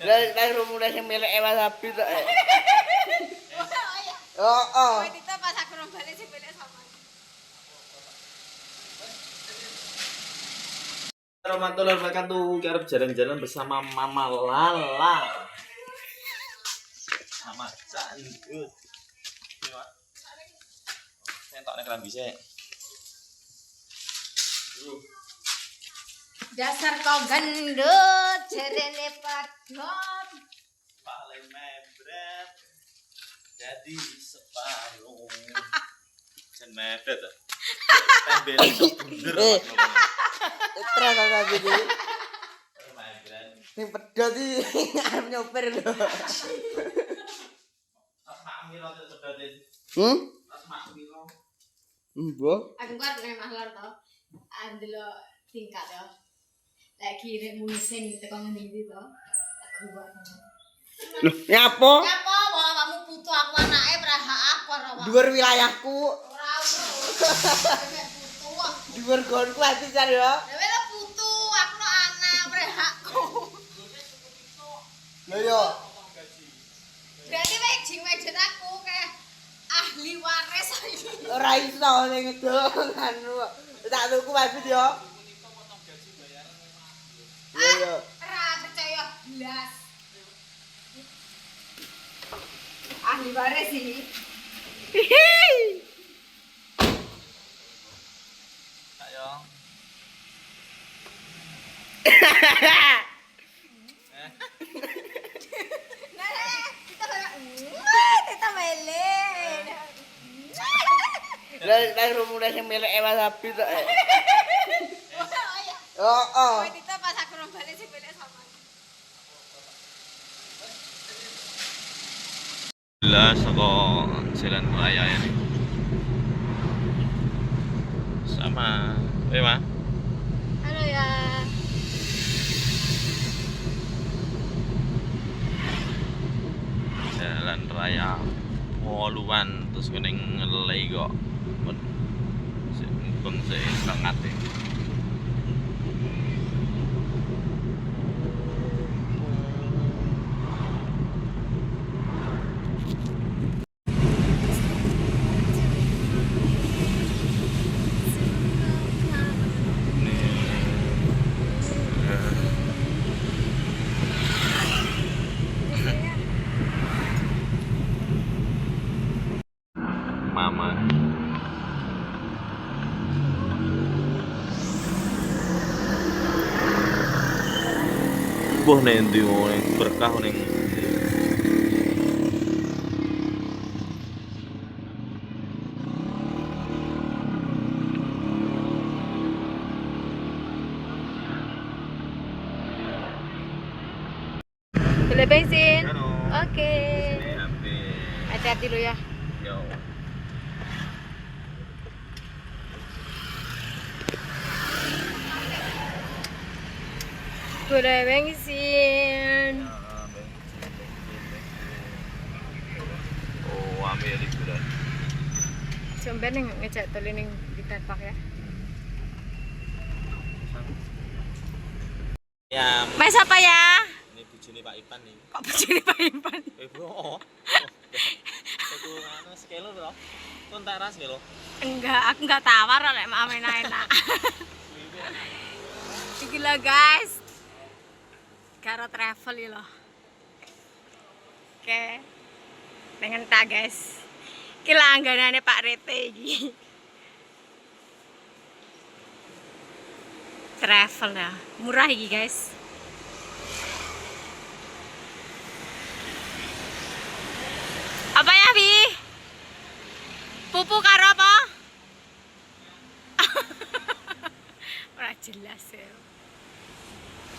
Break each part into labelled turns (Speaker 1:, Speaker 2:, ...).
Speaker 1: Lah rumune sing milik ewa sapi to. Oh.
Speaker 2: Kowe itu pas aku nang balik sing milik sama.
Speaker 3: Warahmatullahi wabarakatuh. Karep jalan-jalan bersama Mama Lala. Sama Canggut. Saya tak nek kelambi sik.
Speaker 2: Dasar kau gendut, jerene padon.
Speaker 3: Paling membret. Jadi separuh. Jan mepet to. Tembel sok bunder.
Speaker 1: Terus ana iki.
Speaker 3: Membret.
Speaker 1: Sing pedhot iki arep nyopir lho.
Speaker 3: Asma Amiro sedotin. Asma Amiro.
Speaker 1: Mbok.
Speaker 2: Aku kan nek mahlar to. Andelok tingkat to. Lagi rek musim teko ngendi to. Aku kok.
Speaker 1: Lho, nyapo?
Speaker 2: Nyapa wae kamu putu aku anake prahak aku ora wae.
Speaker 1: Dhuwur wilayahku.
Speaker 2: Ora putu.
Speaker 1: Dhuwur gonku ati jar yo.
Speaker 2: Dewe lo putu, aku lo anak prahakku.
Speaker 1: Lho yo.
Speaker 2: Berarti wejing-wejing aku kayak ahli waris iki.
Speaker 1: Ora iso ning ngedol anu. Tak tuku wasit yo. Yo.
Speaker 2: Ora percaya blas. Ahli waris ini.
Speaker 3: Ayo.
Speaker 2: Kita mele.
Speaker 1: Lah rumune sing milik ewa sapi to. Oh.
Speaker 2: Kowe itu pas aku nang balik sing milik sama.
Speaker 3: Lah saka jalan raya ini. Sama Ma.
Speaker 2: Halo ya.
Speaker 3: Jalan raya Woluan terus kuning ngelei kok. Sing sing sangat e. Mama. Buh ning ndi ning berkah ning.
Speaker 2: Beli bensin.
Speaker 3: Halo.
Speaker 2: Oke.
Speaker 3: Habis.
Speaker 2: Hati-hati lo ya.
Speaker 3: Yo.
Speaker 2: Beli bensin.
Speaker 3: Oh, ambil liburan.
Speaker 2: Coba nih ngecek toli ning di Park ya.
Speaker 3: Ya,
Speaker 2: Mas apa ya?
Speaker 3: ini bujune Pak Ipan nih.
Speaker 2: Kok begini Pak Impan?
Speaker 3: Bro. Aku anu sekelo bro. Kon tak ras lho.
Speaker 2: Enggak, aku enggak tawar lek mau enak-enak. Iki lho guys. Karo travel iki lho. Oke. Pengen tak guys. Iki langganane Pak Rete iki. Travel ya. Murah iki guys. Apa ya, Bi? Pupu karo apa? Ora jelas ya.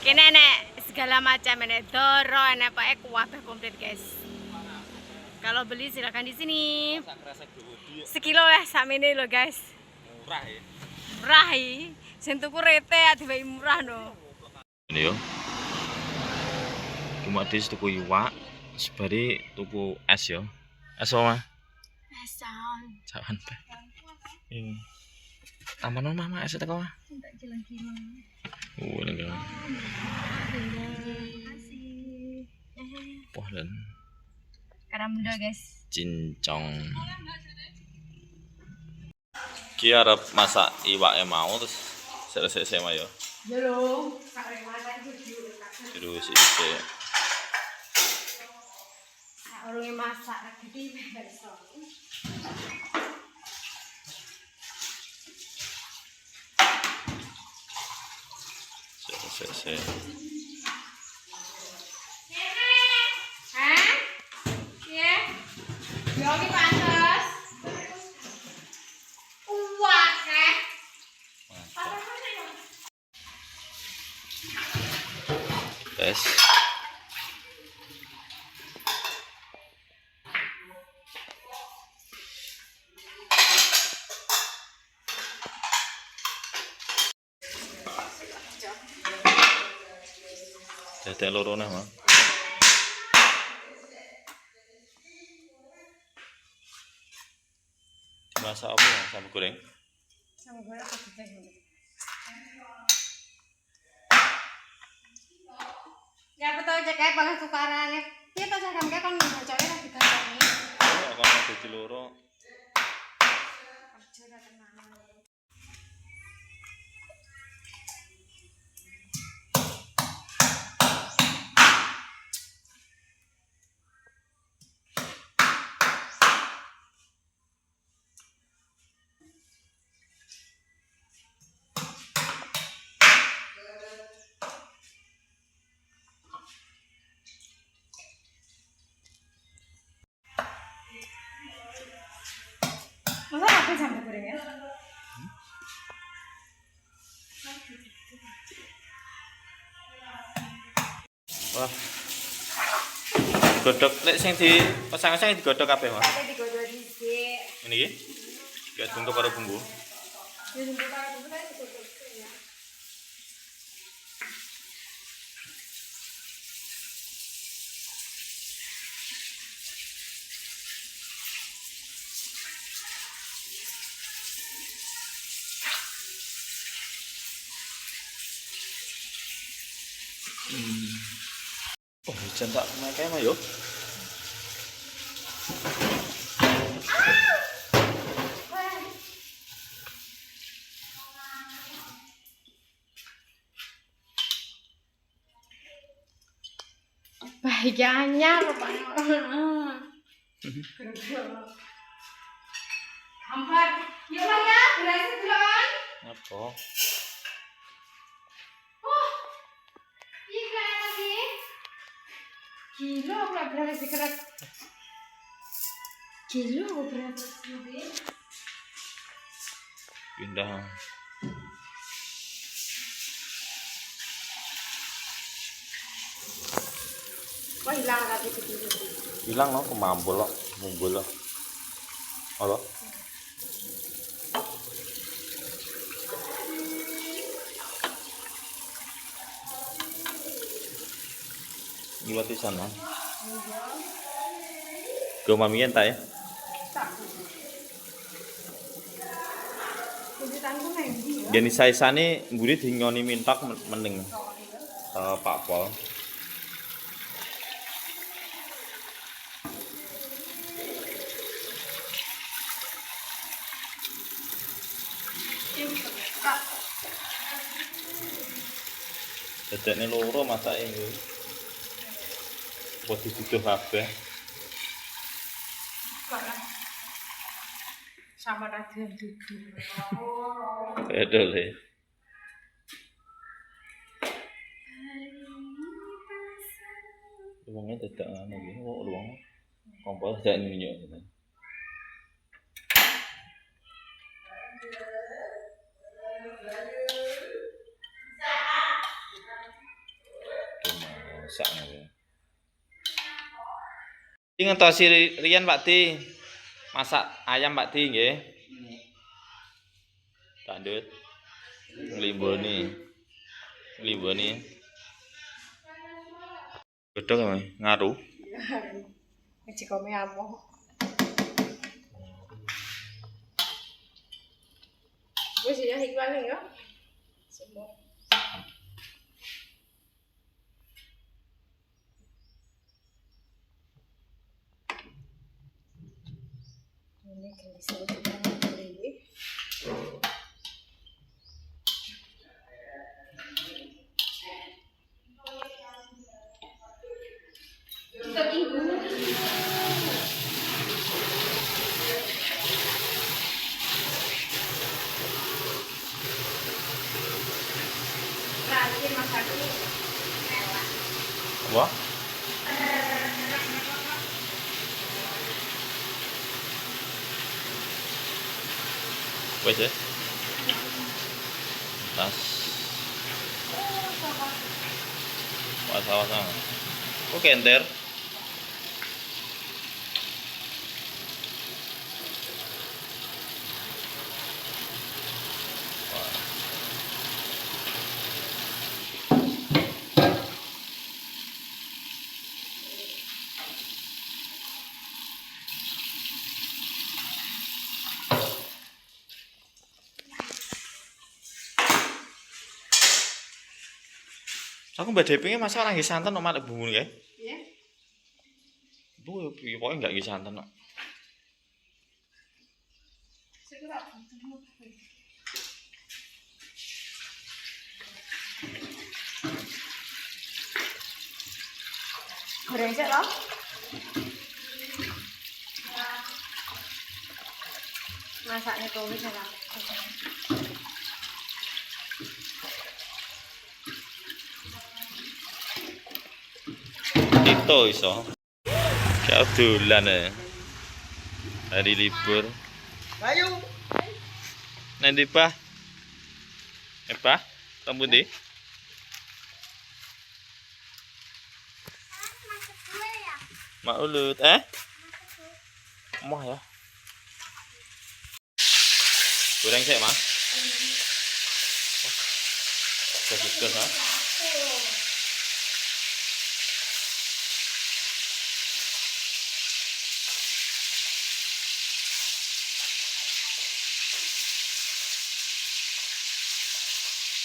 Speaker 2: Kene nek segala macam nek doro enek pae kabeh komplit guys. Kalau beli silakan di sini. Sekilo ya sakmene lho guys.
Speaker 3: Murah ya.
Speaker 2: Murah iki. Sing tuku Rete adiwe murah no.
Speaker 3: Ini yo. Cuma dis tuku iwak, sebari tuku es yo. Es apa?
Speaker 2: Pesan.
Speaker 3: Cawan pe. Ini. Aman mama es teko.
Speaker 2: Tak kilang-kilang.
Speaker 3: Ini kan.
Speaker 2: Terima kasih.
Speaker 3: Mboten.
Speaker 2: Karena muda guys.
Speaker 3: Cincong. Ki arep masak iwake mau terus selesai mah yo.
Speaker 2: Yo lho, kare masak iki
Speaker 3: Terus iki.
Speaker 2: urunge masak rek iki iso.
Speaker 3: Selesai.
Speaker 2: Hah? Iya. Yo iki pantes. Kuat eh.
Speaker 3: Tes. Dadek loro nah, Mang. Dimasak apa? Sambal goreng.
Speaker 2: Sambal goreng apa teh? Ya betul cek kae banget tukarane. Piye to cek kae kon bocoke tak digantoni.
Speaker 3: Oh, kalau dadi loro.
Speaker 2: Kerja ra tenan. Masa apa sambal goreng ya?
Speaker 3: Wah. Godhog nek sing di pasang-pasang digodhog kabeh, Mas.
Speaker 2: Ada digodhog dhisik.
Speaker 3: Ini iki. Gak tunggu karo bumbu.
Speaker 2: Ya bumbu karo bumbu kan digodhog ya.
Speaker 3: Oh, hujan tak makai mah yo.
Speaker 2: Bahagianya rupanya. Hampir. Yuk Bang ya, berhasil belum?
Speaker 3: Apa?
Speaker 2: Oh. Iya lagi. Gila aku lah berhasil keras. Gila aku berhasil lebih.
Speaker 3: Pindah.
Speaker 2: Wah hilang tapi itu.
Speaker 3: Hilang lo kemambul lo, mumbul lo. Halo? Liwat di sana. Gue mami entah ya. Jadi saya sani gurih dinyoni mintak mending. Pak Pol. Dadekne loro masake iki. Apa diduduh kabeh?
Speaker 2: Sama radian duduk.
Speaker 3: Betul ya. Luangnya dadak ngono iki. Kok luang kompor dadak minyak gitu. Masak ya. Iki ngentosi Rian Pak Di. Masak ayam Pak Di nggih. Tandut. Nglimboni. Gedhog ngaruh.
Speaker 2: Iki kome amo. Wis ya iklan ya. Semua. Ini gelis iki.
Speaker 3: Wah. Wes ya. Tas. Wasang-wasang. Kok kenter? Aku mbak Depingnya masa orang nggih santen kok malah bumbu ya?
Speaker 2: Iya.
Speaker 3: Bu, pokoknya nggak nggih santen kok.
Speaker 2: Goreng sik loh. Masaknya tumis ya.
Speaker 3: Itu iso. Kayak dolan ya. Hari libur.
Speaker 1: Ayo.
Speaker 3: Nanti Pak. Pak, kamu deh. Mak ulut, Mah ya. Goreng sih, Mas. Gas-gas, ha.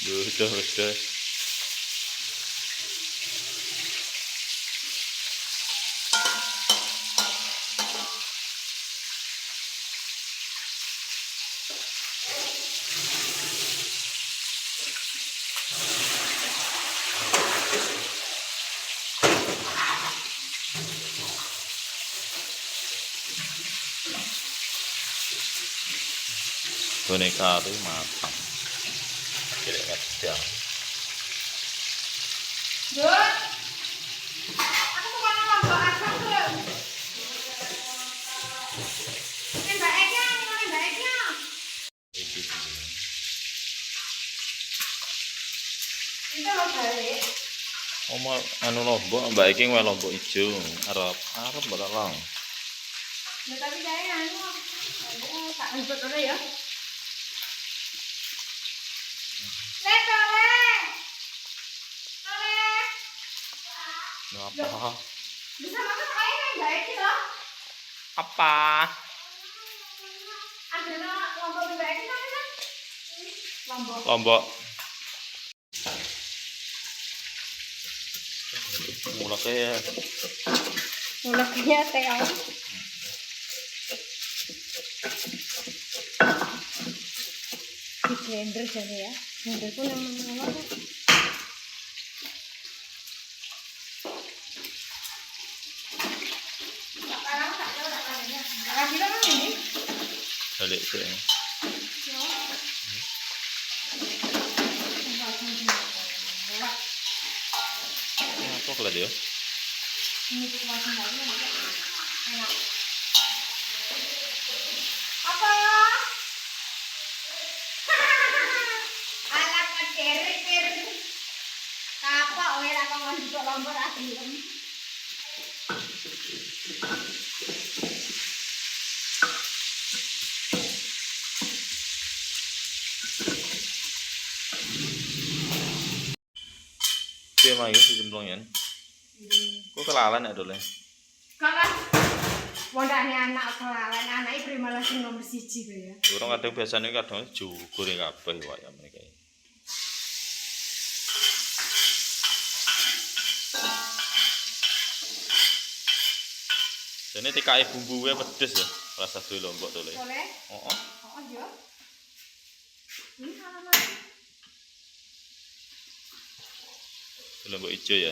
Speaker 3: Udah. Boneka itu matang. Kira-kira sedang.
Speaker 2: Dut. Aku mau mana lombok asam tuh. Mbak Eknya. Itu lo balik.
Speaker 3: Omol anu lombok mbak iki wae lombok ijo. Arep barang.
Speaker 2: Nah, tapi jane anu. Tak njut ora ya.
Speaker 3: Apa?
Speaker 2: Bisa makan kayak kan Mbak Eki loh.
Speaker 3: Apa?
Speaker 2: Ada lombok Mbak Eki kan?
Speaker 3: Lombok. Mulaknya
Speaker 2: teh. Di blender jadi ya. Blender pun yang mana kan?
Speaker 3: balik sih. Apa kalau dia?
Speaker 2: Ini dikeluarin lagi enak. Apa? Anak kecil. Kapok ora kok njuk lombok adilem.
Speaker 3: Piye mah ya dijemplungin. Kok kelalen ya dole?
Speaker 2: Kakak wondane anak kelalen, anake primalah sing nomor 1 to ya.
Speaker 3: Orang kadang biasanya kadang jugur kabeh wae mereka. Dene tikae bumbuwe pedes ya. Rasa dulu lombok tuh le.
Speaker 2: Boleh?
Speaker 3: Oh,
Speaker 2: Oh, iya. Ini halaman.
Speaker 3: lombok hijau ya.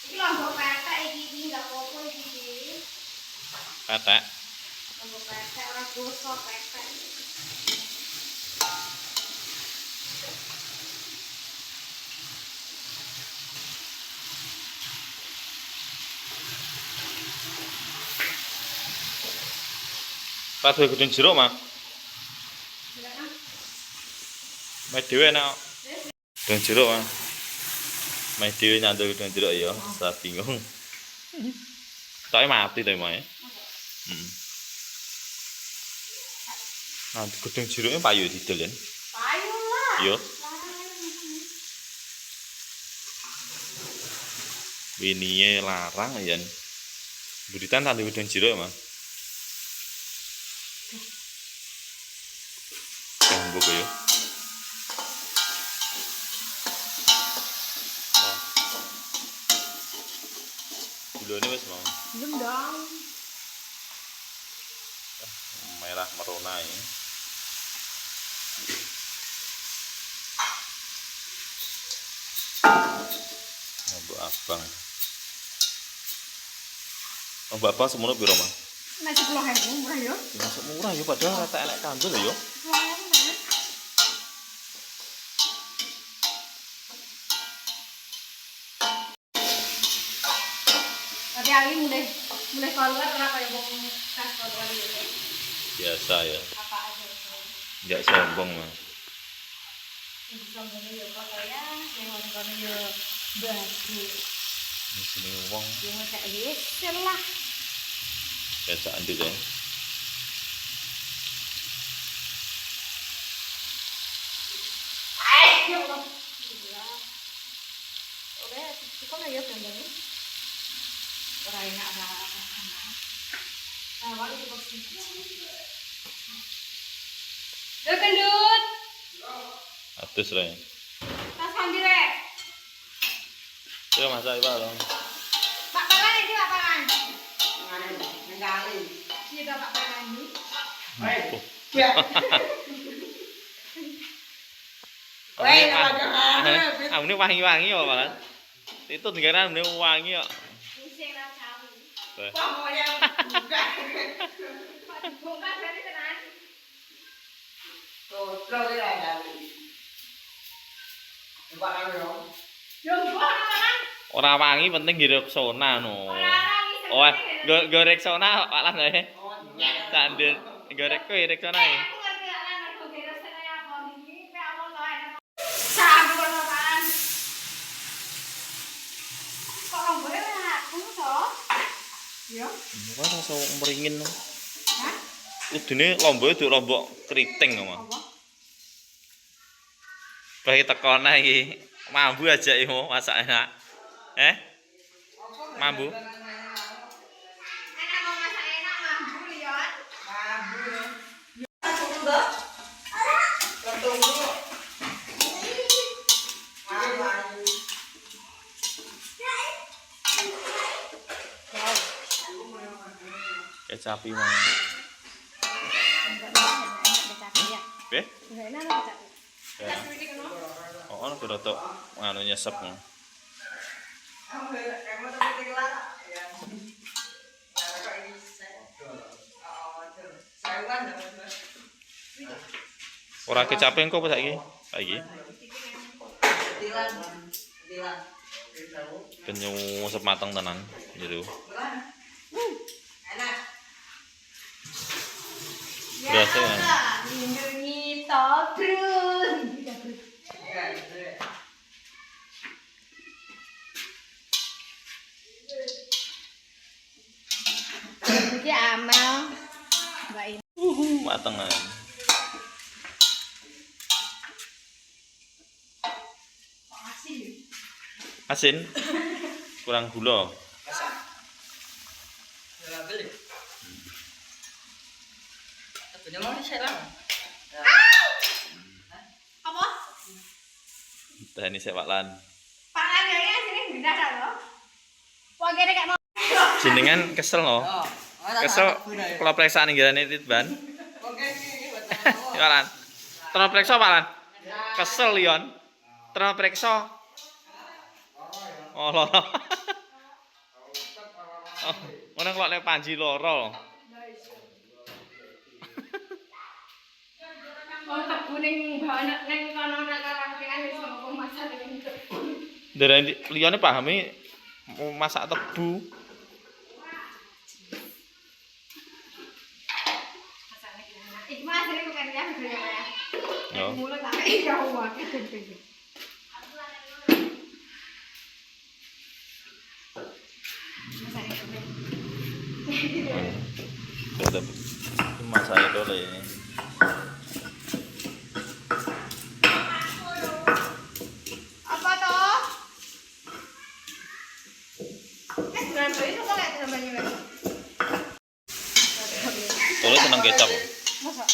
Speaker 2: Ini lombok petek iki enggak apa-apa iki.
Speaker 3: Petek.
Speaker 2: Lombok petek ora dosa petek.
Speaker 3: Rada gedung jeruk mah. Mai dhewe enak. Gedung jeruk mah. Mai dhewe nyandul gedung jeruk ya, saya bingung. Tapi mati to mah. Nah, gedung jeruknya payu didol ya.
Speaker 2: Payu lah.
Speaker 3: Yo. Winiye larang ya. Buritan tadi gedung jeruk mah. Tembok ya. Gulanya wis mau.
Speaker 2: Belum dong.
Speaker 3: Merah merona ya. Lombok abang. Lombok abang semono piro, Mas?
Speaker 2: Nek 10.000 murah yo.
Speaker 3: Masuk murah ya padahal rata elek kandel ya.
Speaker 2: 10.000 Mas. Tapi Ali mulai keluar ora kaya wong kas keluar iki.
Speaker 3: Biasa ya.
Speaker 2: Apa aja.
Speaker 3: Enggak sombong, Mas.
Speaker 2: Sing sombong yo kok ya, sing ngono yo bagus.
Speaker 3: Di sini wong
Speaker 2: Yo ngecek wis lah.
Speaker 3: biasa andil ya.
Speaker 2: Ya Allah. Udah, cukup lah ya gambarnya. Ora enak apa-apa. Nah, wali cukup sini. Gendut.
Speaker 3: Atus lah ya.
Speaker 2: Tas ambil rek.
Speaker 3: Coba masak apa dong?
Speaker 2: Pak Palan ini Pak Palan.
Speaker 1: Ngane ngali.
Speaker 2: Iya Pak Palan ini.
Speaker 3: Oh.
Speaker 1: Ya. Wei, apa
Speaker 3: Amune wangi-wangi kok, Mas. Itu negara amune wangi kok.
Speaker 2: Pusing lah cawi.
Speaker 1: Pokoknya buka.
Speaker 2: Pak dibongkar dari tenan.
Speaker 1: Tuh, terus ya dari. Coba kan yo.
Speaker 2: Yo mbok Palan.
Speaker 3: Ora wangi penting Rexona no.
Speaker 2: Ora
Speaker 3: Oh, go Rexona Pak Lan ya.
Speaker 1: Oh, iya.
Speaker 3: Sandel gorek kowe Rexona ya.
Speaker 2: Aku ngerti lah kan kok kira saya apa iki, pe apa to enak. Sampun Palan. Kok rombone aku to? Yo.
Speaker 3: Wah, rasa meringin.
Speaker 2: Hah?
Speaker 3: Udine lombok itu lombok keriting kok, Mas.
Speaker 2: Apa?
Speaker 3: Bae tekona iki. Mambu aja yo masak enak. Mambu.
Speaker 2: Enak mau masak enak mambu lihat.
Speaker 3: Kecapi mah.
Speaker 2: Enggak enak kecapi ya.
Speaker 3: Be?
Speaker 2: Enggak enak kecapi.
Speaker 3: Ya. Oh, ono rotok anu nyesep. Ora kecapi engko apa saiki? Saiki. Penyu semateng tenan gitu. Biasa kan.
Speaker 2: Indomito terus. Iki amal. Mbak ini.
Speaker 3: Matengan. Asin. Kurang gula.
Speaker 2: Apa?
Speaker 3: Teh ini Pak Lan.
Speaker 2: Pangan ya sini gendah dah loh. Wong kene kayak mau
Speaker 3: Jenengan kesel no. Kesel kalau periksaan nggirane Titban. Ya Lan. Terus periksa Pak Lan. Kesel Lion. Terus periksa. Oh loro. Oh, ngono kok nek Panji loro.
Speaker 2: Oh, tebu ning bawa ning kono nek karangan wis ngomong masak ning tebu.
Speaker 3: Darane liyane pahami masak tebu.
Speaker 2: Masakne gimana? Iki mas iki kan ya ya.
Speaker 3: Yo.
Speaker 2: Mulut tak iya wae gede.
Speaker 3: Tetep masaknya dole ini.
Speaker 2: Apa toh? Bukan itu kok lek tambahnya lek.
Speaker 3: Dole seneng kecap.
Speaker 2: Masa?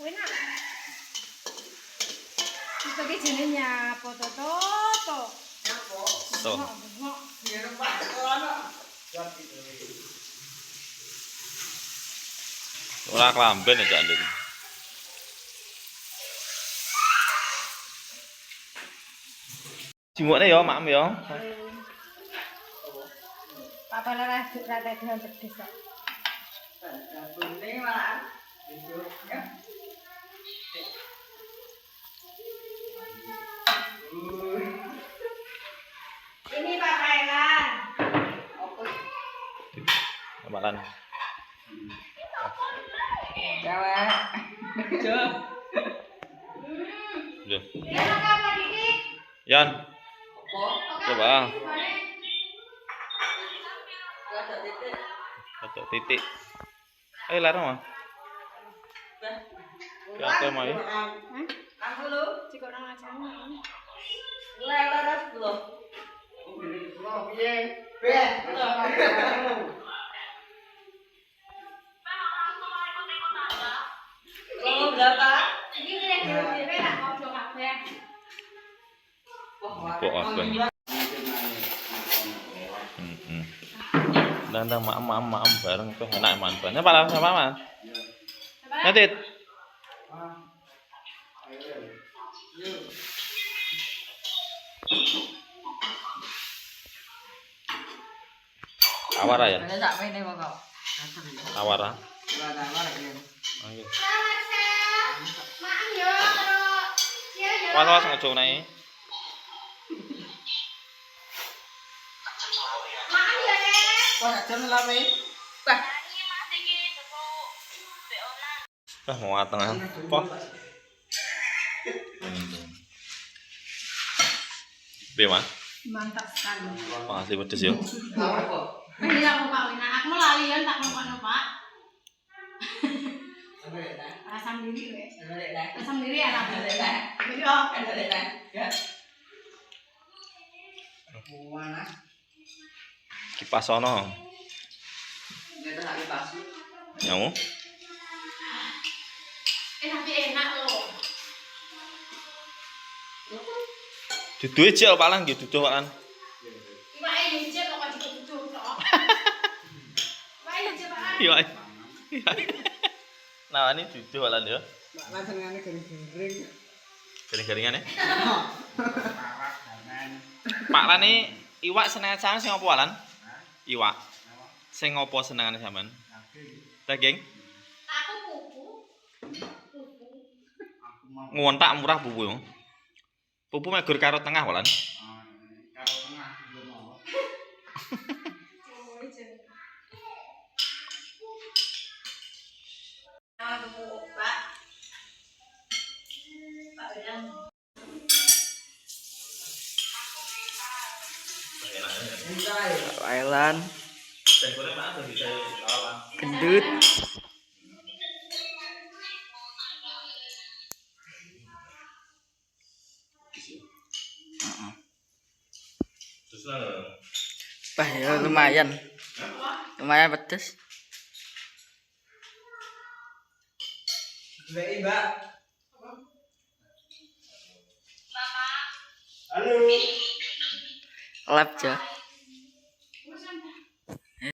Speaker 2: Enak. Iki jenenge apa to?
Speaker 3: Tuh. Ora klamben aja ndek. Jimukne ya, Mak ya.
Speaker 2: Apa lara rada dengan pedes kok. Ini Pak Kailan.
Speaker 3: Mak Lan. Lho.
Speaker 2: Ya apa Dik?
Speaker 3: Yan. Coba. Ada titik. Ayo larang mah. Oke mah ya.
Speaker 1: Aku lu.
Speaker 2: Cik orang aja.
Speaker 1: Lelas belum. Piye? Piye? Kalau berapa?
Speaker 2: Ini kira-kira tak ngobrol kabeh.
Speaker 3: Kok apa? Dandang maam bareng tuh enak manfaatnya apa sama man? Nanti. Awara ya? Awara. Oke.
Speaker 2: Maaf ya kalau ya.
Speaker 3: Was ngejong naik.
Speaker 2: Maaf ya Nek.
Speaker 1: Wah, jam lawe. Wah,
Speaker 3: Mau tengah. Poh. Bema.
Speaker 2: Mantap sekali.
Speaker 3: Makasih pedes yo.
Speaker 2: Ini aku Pak Wina. Aku lalian tak ngono Pak. Rasa sendiri wes. Rasa sendiri ya lah. Jadi
Speaker 3: Kipas sono. Nyamu?
Speaker 2: tapi enak loh.
Speaker 3: Duduhe jek Pak Lan nggih duduh Pak Lan.
Speaker 2: Iwake njep kok diduduh tok. Iwake njep Pak Lan.
Speaker 3: Iya. Nah, ini duduh Pak Lan ya.
Speaker 1: Mak Lan senengane garing-garing.
Speaker 3: Garing-garingan ya. Pak Lan ini iwak senengan sampean sing apa Pak Lan? Iwak. Sing apa senengane sampean? Daging.
Speaker 2: Aku pupu.
Speaker 3: Ngontak murah pupu yo. Pupu mek gur karo tengah Pak Lan.
Speaker 1: Karo tengah belum mau.
Speaker 4: Thailand gendut Wah, ya lumayan pedes.
Speaker 1: Mbak. Halo.
Speaker 4: lap ja.